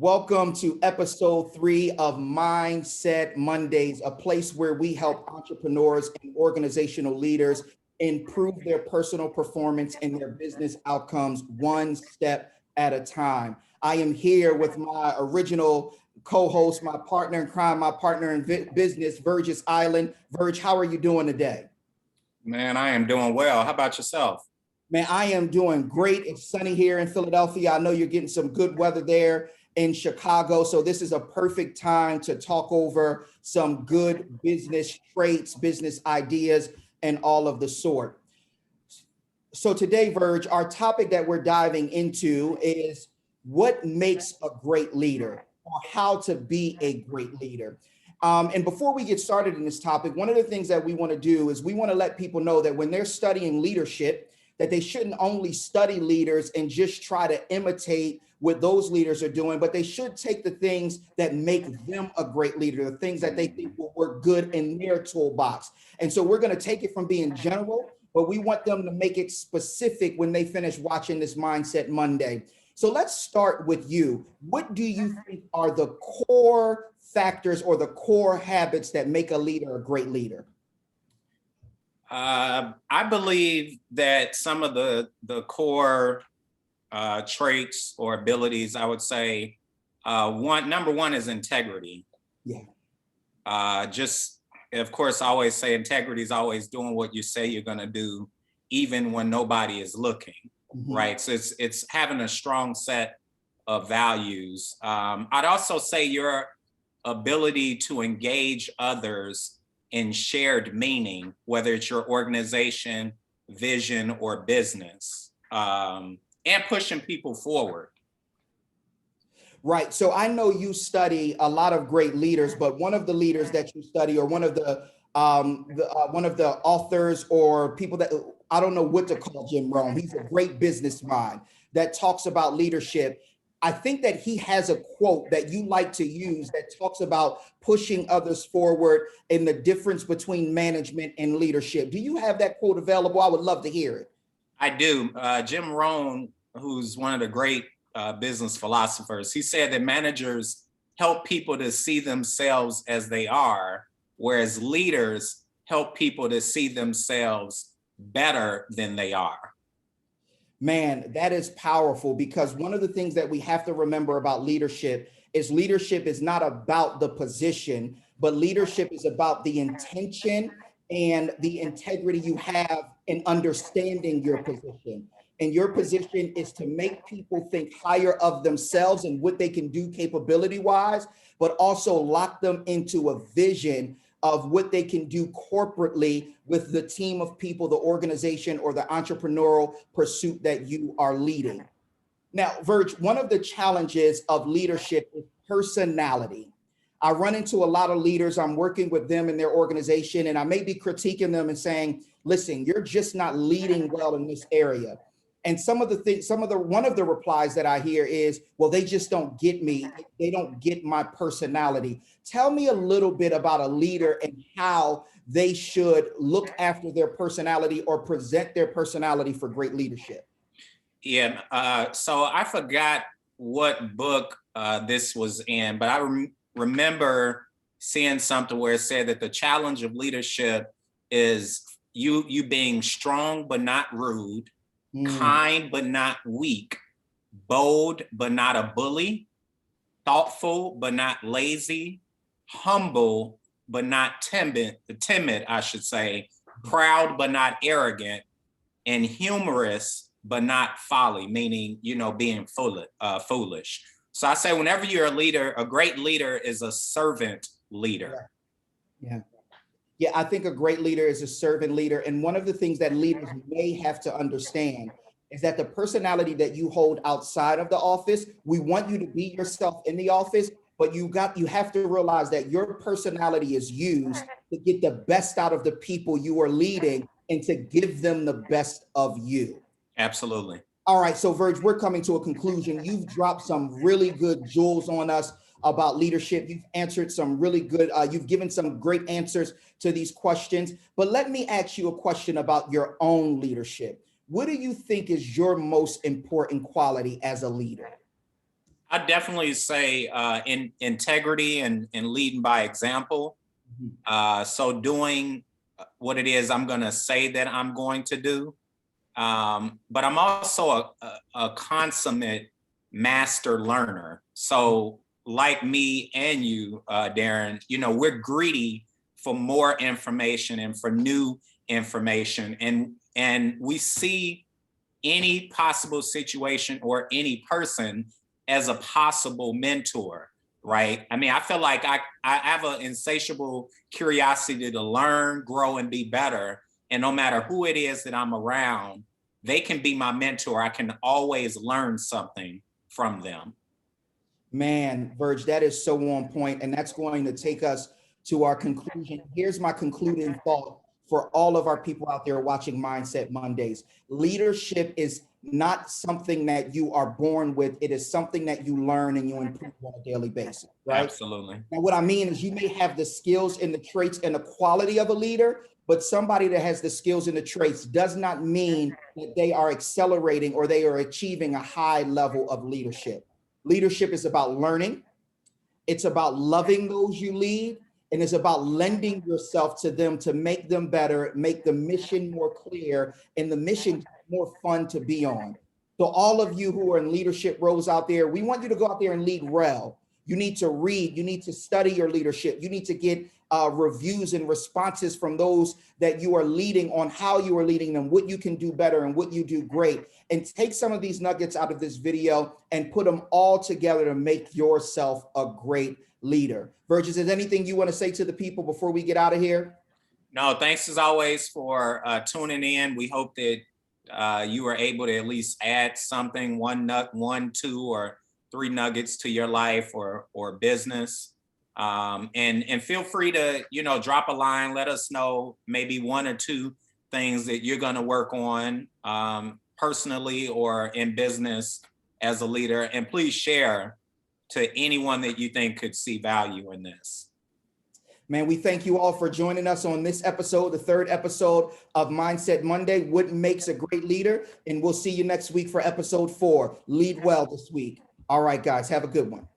Welcome to episode 3 of Mindset Mondays, a place where we help entrepreneurs and organizational leaders improve their personal performance and their business outcomes one step at a time. I am here with my original co-host, my partner in crime, my partner in business, Vergis Island. Verge, how are you doing today? Man, I am doing well. How about yourself? Man, I am doing great. It's sunny here in Philadelphia. I know you're getting some good weather there in Chicago. So this is a perfect time to talk over some good business traits, business ideas, and all of the sort. So today, Verge, our topic that we're diving into is what makes a great leader, or how to be a great leader. And before we get started in this topic, one of the things that we want to do is we want to let people know that when they're studying leadership, that they shouldn't only study leaders and just try to imitate what those leaders are doing, but they should take the things that make them a great leader, the things that they think will work good in their toolbox. And so we're going to take it from being general, but we want them to make it specific when they finish watching this Mindset Monday. So let's start with you. What do you think are the core factors or the core habits that make a leader a great leader? I believe that some of the core traits or abilities, I would say, number one is integrity. Yeah. Of course, I always say integrity is always doing what you say you're going to do, even when nobody is looking, right? So it's having a strong set of values. I'd also say your ability to engage others in shared meaning, whether it's your organization, vision, or business, and pushing people forward. Right. So I know you study a lot of great leaders, but one of the leaders that you study, or one of the authors or people that I don't know what to call Jim Rohn. He's a great business mind that talks about leadership. I think that he has a quote that you like to use that talks about pushing others forward and the difference between management and leadership. Do you have that quote available? I would love to hear it. I do. Jim Rohn, who's one of the great business philosophers, he said that managers help people to see themselves as they are, whereas leaders help people to see themselves better than they are. Man, that is powerful, because one of the things that we have to remember about leadership is not about the position, but leadership is about the intention and the integrity you have in understanding your position. And your position is to make people think higher of themselves and what they can do capability wise, but also lock them into a vision of what they can do corporately with the team of people, the organization, or the entrepreneurial pursuit that you are leading. Now, Verge, one of the challenges of leadership is personality. I run into a lot of leaders. I'm working with them in their organization, and I may be critiquing them and saying, listen, you're just not leading well in this area. And one of the replies that I hear is, well, they just don't get me. They don't get my personality. Tell me a little bit about a leader and how they should look after their personality or present their personality for great leadership. Yeah. So I forgot what book this was in, but I remember seeing something where it said that the challenge of leadership is you being strong but not rude, kind but not weak, bold but not a bully, thoughtful but not lazy, humble but not timid, I should say, proud but not arrogant, and humorous but not folly, meaning, being foolish. So I say whenever you're a leader, a great leader is a servant leader. Yeah, I think a great leader is a servant leader. And one of the things that leaders may have to understand is that the personality that you hold outside of the office, we want you to be yourself in the office, but you have to realize that your personality is used to get the best out of the people you are leading and to give them the best of you. Absolutely. All right, so Verge, we're coming to a conclusion. You've dropped some really good jewels on us about leadership. You've answered some really good, you've given some great answers to these questions. But let me ask you a question about your own leadership. What do you think is your most important quality as a leader? I definitely say in integrity and leading by example. So doing what it is I'm going to say that I'm going to do. But I'm also a consummate master learner. So like me and you, Darren, you know, we're greedy for more information and for new information. And we see any possible situation or any person as a possible mentor, right? I mean, I feel like I have an insatiable curiosity to learn, grow, and be better. And no matter who it is that I'm around, they can be my mentor. I can always learn something from them. Man, Verge, that is so on point, and that's going to take us to our conclusion. Here's my concluding thought for all of our people out there watching Mindset Mondays. Leadership is not something that you are born with. It is something that you learn and you improve on a daily basis, right? Absolutely. Now, what I mean is you may have the skills and the traits and the quality of a leader, but somebody that has the skills and the traits does not mean that they are accelerating or they are achieving a high level of leadership. Leadership is about learning. It's about loving those you lead, and it's about lending yourself to them to make them better, make the mission more clear, and the mission more fun to be on. So all of you who are in leadership roles out there, we want you to go out there and lead well. You need to read, you need to study your leadership. You need to get reviews and responses from those that you are leading on how you are leading them, what you can do better and what you do great. And take some of these nuggets out of this video and put them all together to make yourself a great leader. Vergis, is there anything you want to say to the people before we get out of here? No, thanks as always for tuning in. We hope that you were able to at least add something, one, two, or three nuggets to your life or business. And feel free to, you know, drop a line, let us know maybe one or two things that you're going to work on personally or in business as a leader. And please share to anyone that you think could see value in this. Man, we thank you all for joining us on this episode, the third episode of Mindset Monday, What Makes a Great Leader. And we'll see you next week for episode 4. Lead well this week. All right, guys, have a good one.